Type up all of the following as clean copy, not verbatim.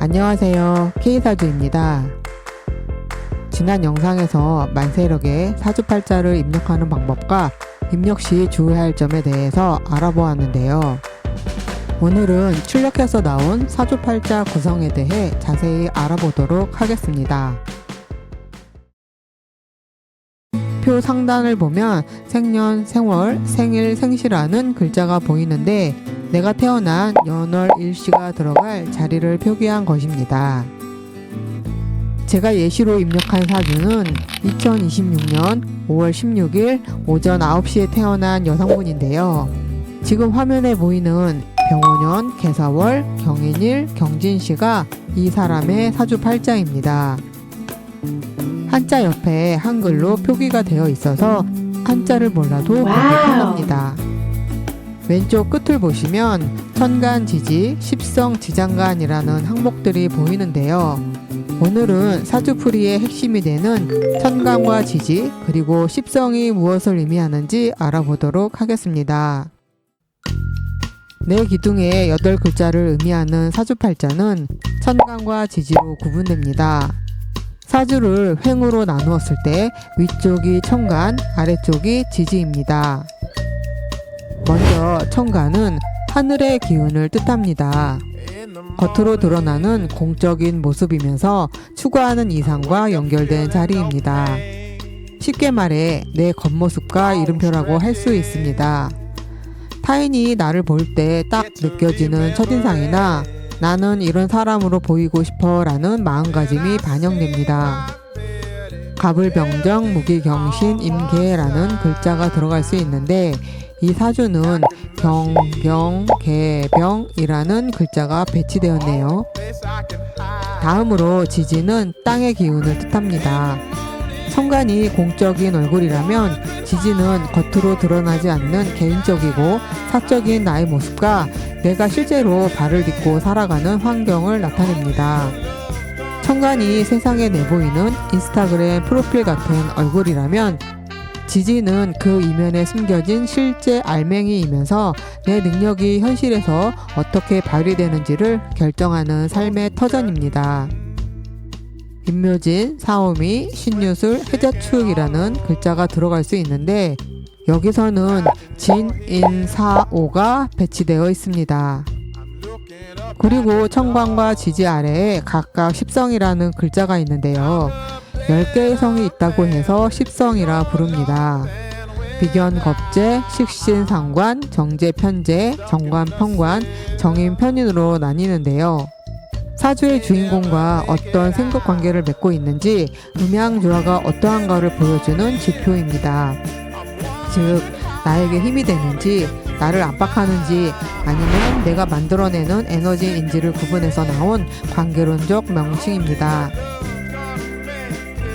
안녕하세요, K사주입니다. 지난 영상에서 만세력에 사주팔자를 입력하는 방법과 입력 시 주의해야 할 점에 대해서 알아보았는데요. 오늘은 출력해서 나온 사주팔자 구성에 대해 자세히 알아보도록 하겠습니다. 표 상단을 보면 생년, 생월, 생일, 생시라는 글자가 보이는데 내가 태어난 연월 일시가 들어갈 자리를 표기한 것입니다. 제가 예시로 입력한 사주는 2026년 5월 16일 오전 9시에 태어난 여성분인데요. 지금 화면에 보이는 병원년, 개사월, 경인일, 경진시가 이 사람의 사주팔자입니다. 한자 옆에 한글로 표기가 되어 있어서 한자를 몰라도 보기 편합니다. 왼쪽 끝을 보시면 천간, 지지, 십성, 지장간이라는 항목들이 보이는데요. 오늘은 사주풀이의 핵심이 되는 천간과 지지 그리고 십성이 무엇을 의미하는지 알아보도록 하겠습니다. 내 기둥의 8글자를 의미하는 사주팔자는 천간과 지지로 구분됩니다. 사주를 횡으로 나누었을 때 위쪽이 천간, 아래쪽이 지지입니다. 먼저 천간은 하늘의 기운을 뜻합니다. 겉으로 드러나는 공적인 모습이면서 추구하는 이상과 연결된 자리입니다. 쉽게 말해 내 겉모습과 이름표라고 할 수 있습니다. 타인이 나를 볼 때 딱 느껴지는 첫인상이나 나는 이런 사람으로 보이고 싶어 라는 마음가짐이 반영됩니다. 갑을병정, 무기경신, 임계라는 글자가 들어갈 수 있는데 이 사주는 경, 병, 개, 병이라는 글자가 배치되었네요. 다음으로 지지는 땅의 기운을 뜻합니다. 천간이 공적인 얼굴이라면 지지는 겉으로 드러나지 않는 개인적이고 사적인 나의 모습과 내가 실제로 발을 딛고 살아가는 환경을 나타냅니다. 천간이 세상에 내보이는 인스타그램 프로필 같은 얼굴이라면 지지는 그 이면에 숨겨진 실제 알맹이이면서 내 능력이 현실에서 어떻게 발휘되는지를 결정하는 삶의 터전입니다. 임묘진, 사오미, 신유술, 해자축이라는 글자가 들어갈 수 있는데 여기서는 진, 인, 사, 오가 배치되어 있습니다. 그리고 천간과 지지 아래에 각각 십성이라는 글자가 있는데요. 10개의 성이 있다고 해서 십성이라 부릅니다. 비견, 겁재, 식신, 상관, 정재, 편재, 정관, 편관, 정인, 편인으로 나뉘는데요. 사주의 주인공과 어떤 생각관계를 맺고 있는지 음양조화가 어떠한가를 보여주는 지표입니다. 즉, 나에게 힘이 되는지, 나를 압박하는지, 아니면 내가 만들어내는 에너지인지를 구분해서 나온 관계론적 명칭입니다.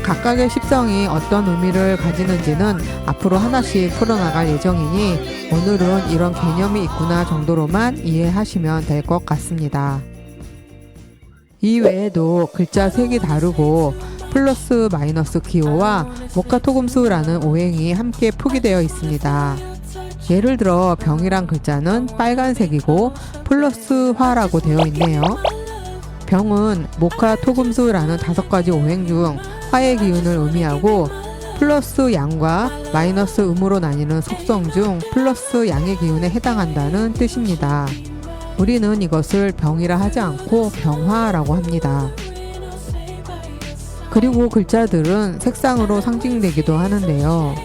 각각의 십성이 어떤 의미를 가지는지는 앞으로 하나씩 풀어나갈 예정이니 오늘은 이런 개념이 있구나 정도로만 이해하시면 될 것 같습니다. 이 외에도 글자 색이 다르고 플러스 마이너스 기호와 목화토금수라는 오행이 함께 표기되어 있습니다. 예를 들어 병이란 글자는 빨간색이고 플러스 화라고 되어 있네요. 병은 목화토금수라는 5가지 오행 중 화의 기운을 의미하고 플러스 양과 마이너스 음으로 나뉘는 속성 중 플러스 양의 기운에 해당한다는 뜻입니다. 우리는 이것을 병이라 하지 않고 병화라고 합니다. 그리고 글자들은 색상으로 상징되기도 하는데요.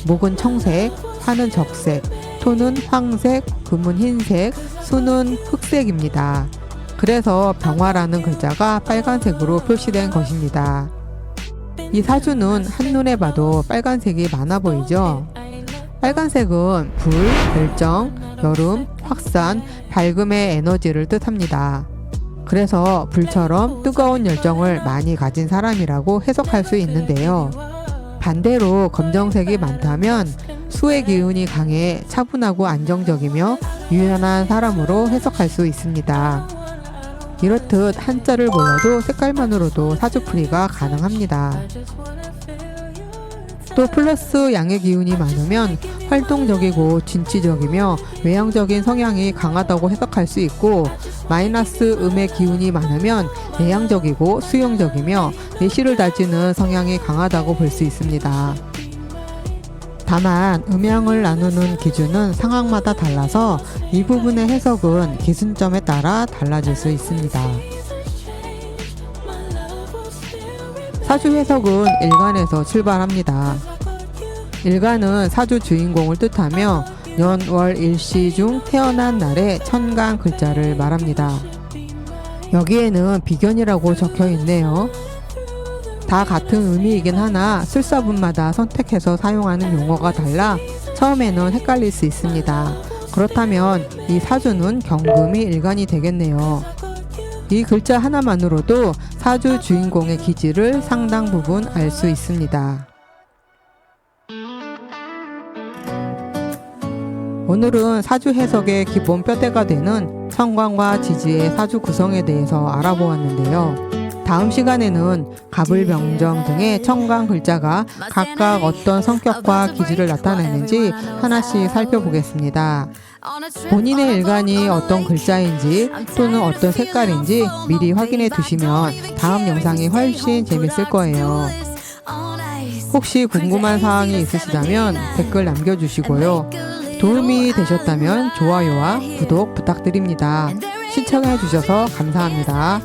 목은 청색, 화는 적색, 토는 황색, 금은 흰색, 수는 흑색입니다. 그래서 병화라는 글자가 빨간색으로 표시된 것입니다. 이 사주는 한눈에 봐도 빨간색이 많아 보이죠? 빨간색은 불, 열정, 여름, 확산, 밝음의 에너지를 뜻합니다. 그래서 불처럼 뜨거운 열정을 많이 가진 사람이라고 해석할 수 있는데요. 반대로 검정색이 많다면 수의 기운이 강해 차분하고 안정적이며 유연한 사람으로 해석할 수 있습니다. 이렇듯 한자를 몰라도 색깔만으로도 사주풀이가 가능합니다. 또 플러스 양의 기운이 많으면 활동적이고 진취적이며 외향적인 성향이 강하다고 해석할 수 있고 마이너스 음의 기운이 많으면 내향적이고 수용적이며 내실을 다지는 성향이 강하다고 볼 수 있습니다. 다만 음양을 나누는 기준은 상황마다 달라서 이 부분의 해석은 기준점에 따라 달라질 수 있습니다. 사주 해석은 일간에서 출발합니다. 일간은 사주 주인공을 뜻하며 년, 월, 일시 중 태어난 날의 천간 글자를 말합니다. 여기에는 비견이라고 적혀 있네요. 다 같은 의미이긴 하나 술사분마다 선택해서 사용하는 용어가 달라 처음에는 헷갈릴 수 있습니다. 그렇다면 이 사주는 경금이 일간이 되겠네요. 이 글자 하나만으로도 사주 주인공의 기질을 상당 부분 알 수 있습니다. 오늘은 사주 해석의 기본 뼈대가 되는 천간과 지지의 사주 구성에 대해서 알아보았는데요. 다음 시간에는 갑을병정 등의 천간 글자가 각각 어떤 성격과 기질을 나타내는지 하나씩 살펴보겠습니다. 본인의 일간이 어떤 글자인지 또는 어떤 색깔인지 미리 확인해 두시면 다음 영상이 훨씬 재밌을 거예요. 혹시 궁금한 사항이 있으시다면 댓글 남겨주시고요. 도움이 되셨다면 좋아요와 구독 부탁드립니다. 시청해 주셔서 감사합니다.